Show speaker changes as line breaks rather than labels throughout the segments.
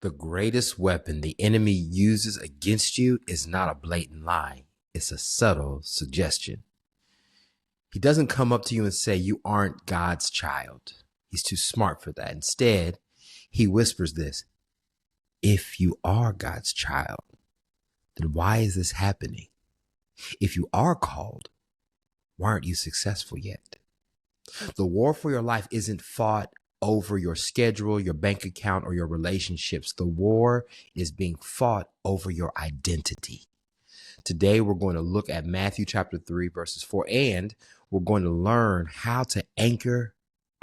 The greatest weapon the enemy uses against you is not a blatant lie. It's a subtle suggestion. He doesn't come up to you and say, you aren't God's child. He's too smart for that. Instead, he whispers this: if you are God's child, then why is this happening? If you are called, why aren't you successful yet? The war for your life isn't fought over your schedule, your bank account, or your relationships. The war is being fought over your identity. Today, we're going to look at Matthew chapter 3, verses 4, and we're going to learn how to anchor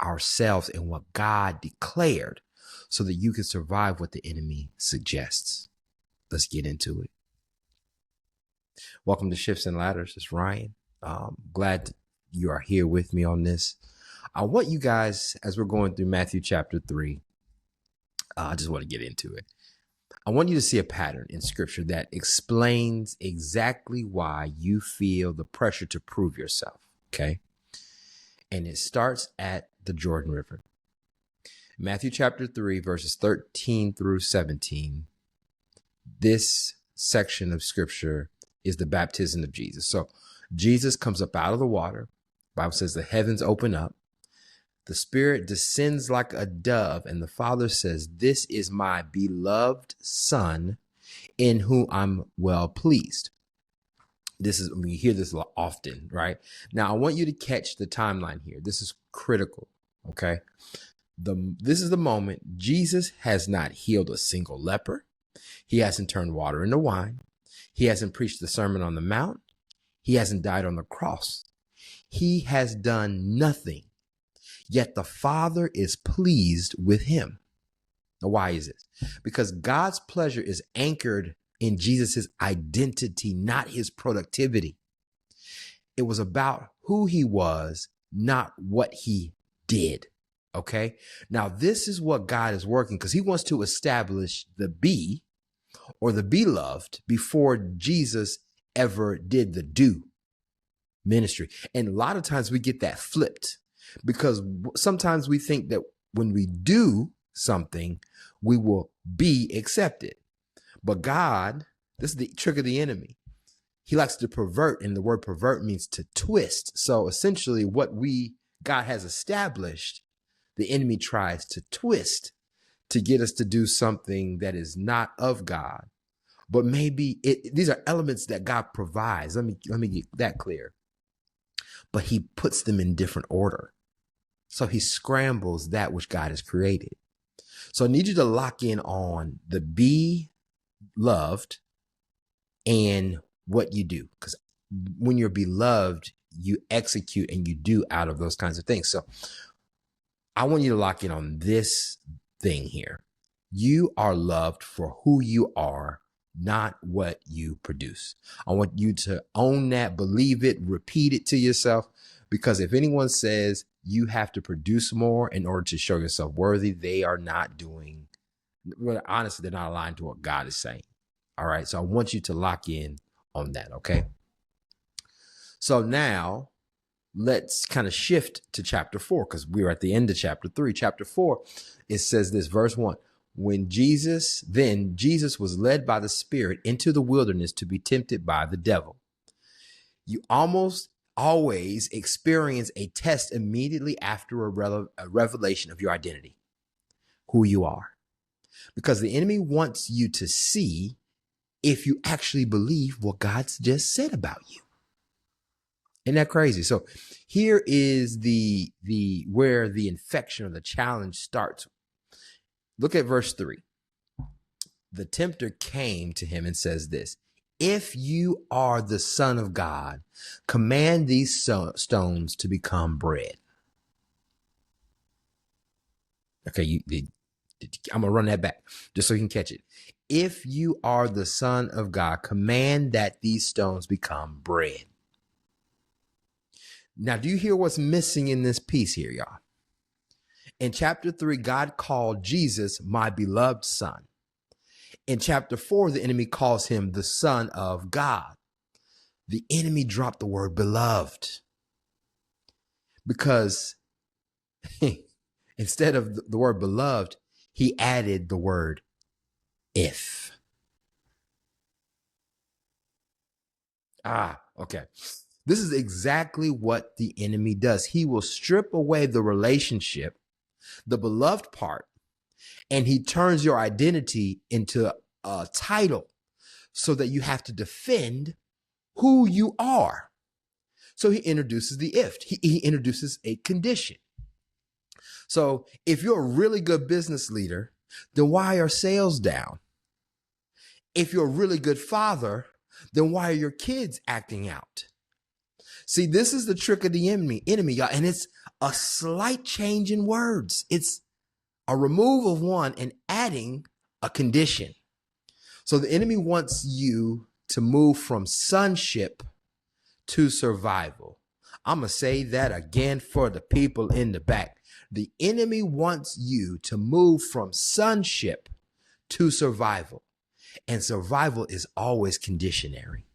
ourselves in what God declared so that you can survive what the enemy suggests. Let's get into it. Welcome to Shifts and Ladders. It's Rion. Glad you are here with me on this. I want you guys, as we're going through Matthew chapter 3, I just want to get into it. I want you to see a pattern in scripture that explains exactly why you feel the pressure to prove yourself, okay? And it starts at the Jordan River. Matthew chapter 3, verses 13 through 17. This section of scripture is the baptism of Jesus. So Jesus comes up out of the water. The Bible says the heavens open up. The Spirit descends like a dove, and the Father says, this is my beloved Son in whom I'm well pleased. We hear this often, right? Now, I want you to catch the timeline here. This is critical, okay? This is the moment. Jesus has not healed a single leper. He hasn't turned water into wine. He hasn't preached the Sermon on the Mount. He hasn't died on the cross. He has done nothing. Yet the Father is pleased with him. Now, why is this? Because God's pleasure is anchored in Jesus' identity, not his productivity. It was about who he was, not what he did. Okay? Now, this is what God is working, because he wants to establish the be or the beloved before Jesus ever did the do ministry. And a lot of times we get that flipped, because sometimes we think that when we do something, we will be accepted. But God, this is the trick of the enemy. He likes to pervert, and the word pervert means to twist. So essentially what God has established, the enemy tries to twist to get us to do something that is not of God. But maybe these are elements that God provides. Let me get that clear. But he puts them in different order. So he scrambles that which God has created. So I need you to lock in on the be loved and what you do. Because when you're beloved, you execute and you do out of those kinds of things. So I want you to lock in on this thing here. You are loved for who you are, not what you produce. I want you to own that, believe it, repeat it to yourself. Because if anyone says you have to produce more in order to show yourself worthy, they are not doing, well, honestly, they're not aligned to what God is saying. All right. So I want you to lock in on that. Okay. So now let's kind of shift to chapter 4, because we're at the end of chapter 3. Chapter 4, it says this, verse 1. Jesus was led by the Spirit into the wilderness to be tempted by the devil. You almost always experience a test immediately after a revelation of your identity, who you are, because the enemy wants you to see if you actually believe what God's just said about you. Isn't that crazy? So here is where the infection or the challenge starts. Look at verse 3. The tempter came to him and says this: if you are the Son of God, command these stones to become bread. Okay, I'm going to run that back just so you can catch it. If you are the Son of God, command that these stones become bread. Now, do you hear what's missing in this piece here, y'all? In chapter 3, God called Jesus my beloved Son. In chapter 4, the enemy calls him the Son of God. The enemy dropped the word beloved because instead of the word beloved, he added the word if. Okay. This is exactly what the enemy does. He will strip away the relationship, the beloved part, and he turns your identity into a title so that you have to defend who you are. So he introduces the if. He introduces a condition. So if you're a really good business leader, then why are sales down? If you're a really good father, then why are your kids acting out? See, this is the trick of the enemy, y'all, and it's a slight change in words. It's a remove of one and adding a condition. So the enemy wants you to move from sonship to survival. I'm going to say that again for the people in the back. The enemy wants you to move from sonship to survival. And survival is always conditionary.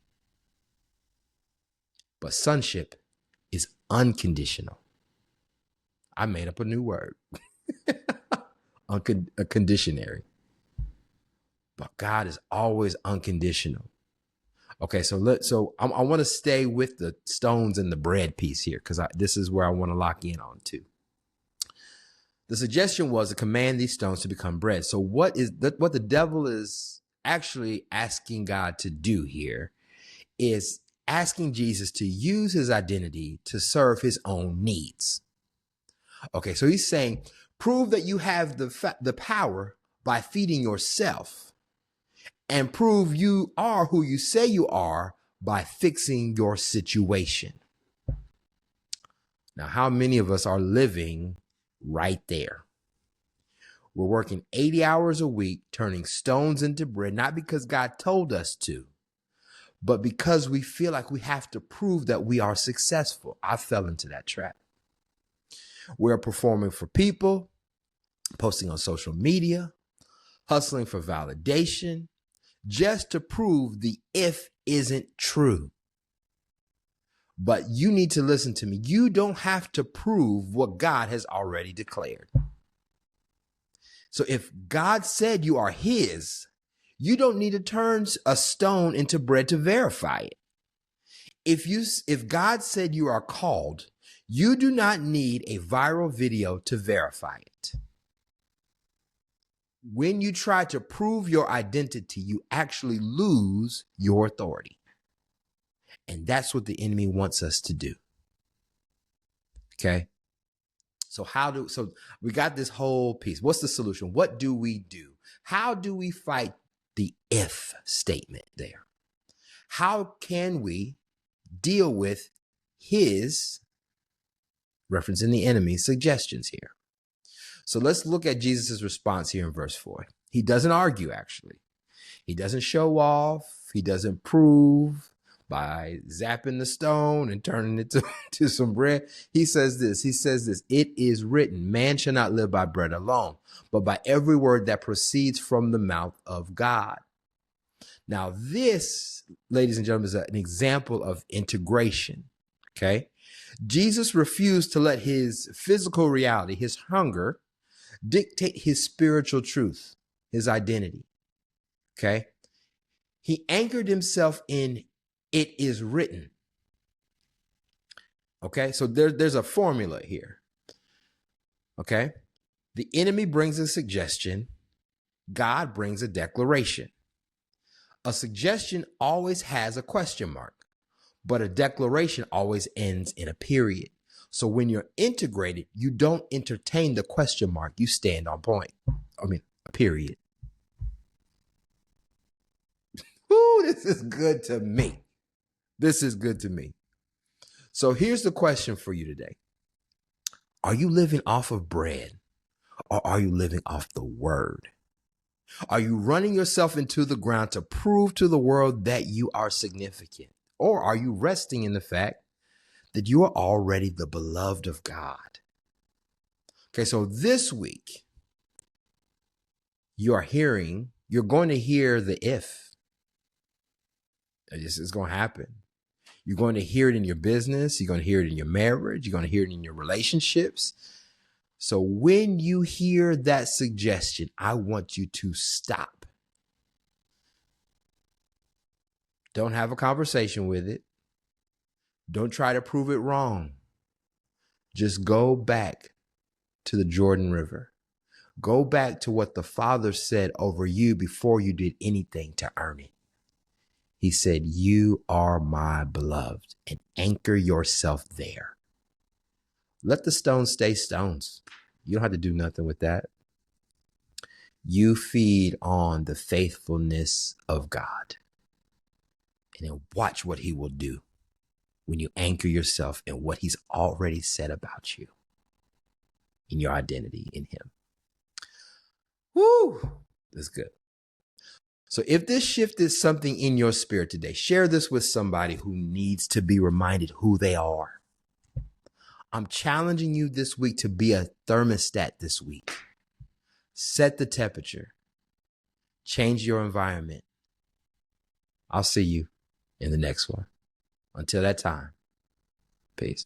But sonship is unconditional. I made up a new word. Conditionary. But God is always unconditional. Okay, so I want to stay with the stones and the bread piece here because this is where I want to lock in on too. The suggestion was to command these stones to become bread. So what the devil is actually asking God to do here is asking Jesus to use his identity to serve his own needs. Okay, so he's saying, prove that you have the power by feeding yourself, and prove you are who you say you are by fixing your situation. Now, how many of us are living right there? We're working 80 hours a week, turning stones into bread, not because God told us to, but because we feel like we have to prove that we are successful. I fell into that trap. We're performing for people, posting on social media, hustling for validation, just to prove the if isn't true. But you need to listen to me. You don't have to prove what God has already declared. So if God said you are his, you don't need to turn a stone into bread to verify it. If God said you are called, you do not need a viral video to verify it. When you try to prove your identity, you actually lose your authority. And that's what the enemy wants us to do. Okay? So we got this whole piece. What's the solution? What do we do? How do we fight the if statement there? How can we deal with his, referencing the enemy, suggestions here? So let's look at Jesus' response here in verse 4. He doesn't argue, actually. He doesn't show off. He doesn't prove by zapping the stone and turning it to some bread. He says this. It is written, man shall not live by bread alone, but by every word that proceeds from the mouth of God. Now this, ladies and gentlemen, is an example of integration. Okay? Jesus refused to let his physical reality, his hunger, dictate his spiritual truth, his identity. Okay? He anchored himself in it is written. Okay? So there's a formula here. Okay? The enemy brings a suggestion. God brings a declaration. A suggestion always has a question mark, but a declaration always ends in a period. So when you're integrated, you don't entertain the question mark. You stand on point. A period. Ooh, this is good to me. This is good to me. So here's the question for you today. Are you living off of bread, or are you living off the word? Are you running yourself into the ground to prove to the world that you are significant? Or are you resting in the fact that you are already the beloved of God? Okay, so this week, you're going to hear the if. This is going to happen. You're going to hear it in your business. You're going to hear it in your marriage. You're going to hear it in your relationships. So when you hear that suggestion, I want you to stop Don't have a conversation with it. Don't try to prove it wrong. Just go back to the Jordan River. Go back to what the Father said over you before you did anything to earn it. He said, "You are my beloved," and anchor yourself there. Let the stones stay stones. You don't have to do nothing with that. You feed on the faithfulness of God, and then watch what he will do when you anchor yourself in what he's already said about you, in your identity in him. Woo! That's good. So if this shifted something in your spirit today, share this with somebody who needs to be reminded who they are. I'm challenging you this week to be a thermostat this week. Set the temperature. Change your environment. I'll see you in the next one. Until that time, peace.